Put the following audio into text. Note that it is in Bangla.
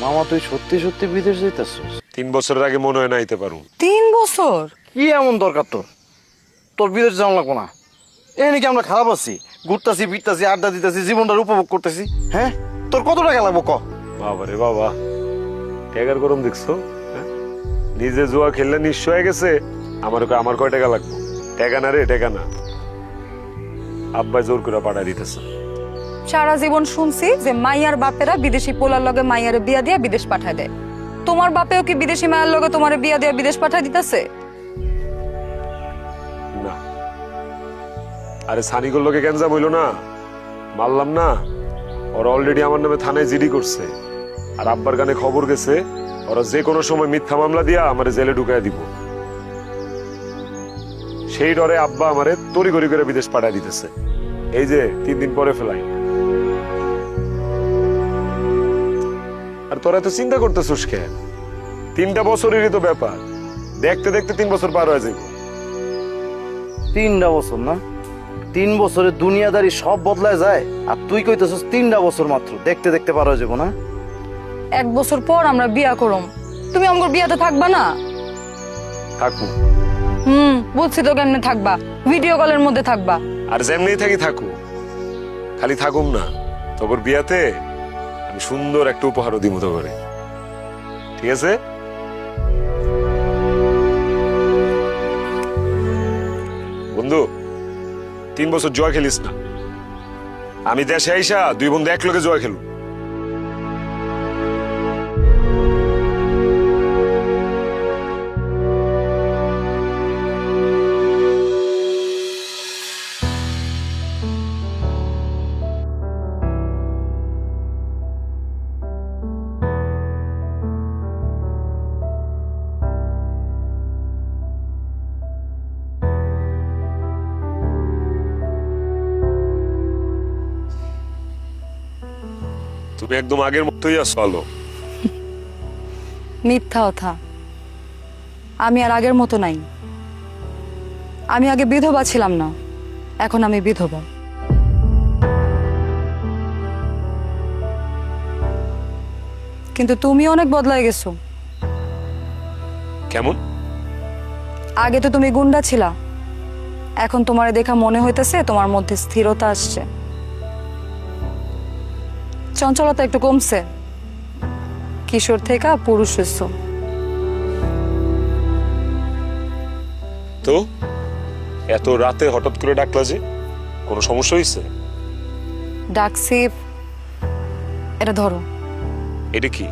মামা তুই সত্যি সত্যি বিদেশ যাইতেছস? 3 বছরের আগে মনে হয় না আইতে পারুম। 3 বছর? কি এমন দরকার তোর? তোর বিদেশ যাওয়া লাগবো না। এই নাকি আমরা খারাপ আছি, ঘুরতাছি ফিরতাছি আড্ডা দিতেছি জীবনটার উপভোগ করতেছি। হ্যাঁ, তোর কত টাকা লাগবো ক? বাবা রে বাবা, টাকার গরম দেখছো? হ্যাঁ? নিজে জুয়া খেললে নিঃস্ব হয়ে গেছে। আমার কয় টাকা লাগবে? টাকা না রে, টাকা না। আব্বাই জোর করে পাঠাই দিতেছে। সারা জীবন শুনছি যে মাইয়ার বাপেরা বিদেশি পোলার লগে মাইয়ারে বিয়া দিয়া বিদেশ পাঠায় দেয়। তোমার বাপেও কি বিদেশি মায়ের লগে তোমারে বিয়া দিয়া বিদেশ পাঠায় দিতেছে? না, আরে সানিগুলোর লোকে গ্যাঞ্জাম হইলো না, মারলাম না। ওরা অলরেডি আমার নামে থানায় জিডি করছে। আর আব্বার গানে খবর গেছে, ওরা যে কোনো সময় মিথ্যা মামলা দিয়া আমারে জেলে ঢুকায় দিব। সেই ডরে আব্বা আমারে তড়িঘড়ি করে বিদেশ পাঠায় দিতেছে। এই যে 3 দিন পরে ফেলাই। আর তোরা এত চিন্তা করতেছিস কেন? 3টা বছরেরই তো ব্যাপার। দেখতে দেখতে 3 বছর পার হয়ে যাবে। 3টা বছর না? 3 বছরে দুনিয়াদারি সব বদলায় যায়, আর তুই কইতেছস 3টা বছর মাত্র, দেখতে দেখতে পার হয়ে যাবো না? 1 বছর পর আমরা বিয়া করম, তুমি আমার বিয়াতে থাকবা না? থাকবো। বুঝছি তো কেমনে থাকবা, ভিডিও কলের মধ্যে থাকবা। আর যেমনি থাকি থাকু, খালি থাকুম না, তোর বিয়াতে আমি সুন্দর একটা উপহারও দিব তো করে। ঠিক আছে? বন্ধু, 3 বছর জয় খেলিস না। আমি দেশে আইসা 2 বন্ধু এক লগে জয় খেলু। তুমি একদম আগের মতোই আছো আলো। মিথ্যা কথা, আমি আর আগের মতো নাই। আমি আগে বিধবা ছিলাম না, এখন আমি বিধবা। কিন্তু তুমি অনেক বদলায় গেছো। কেমন? আগে তো তুমি গুন্ডা ছিলা, এখন তোমারে দেখা মনে হইতেছে তোমার মধ্যে স্থিরতা আসছে, চঞ্চলতা একটু কমছে, কিশোর থেকে পুরুষ হইছো। তো এত রাতে হঠাৎ করে ডাকলা যে? কোনো সমস্যা হয়েছে? ডাকছি, এটা ধরো। এটা কি?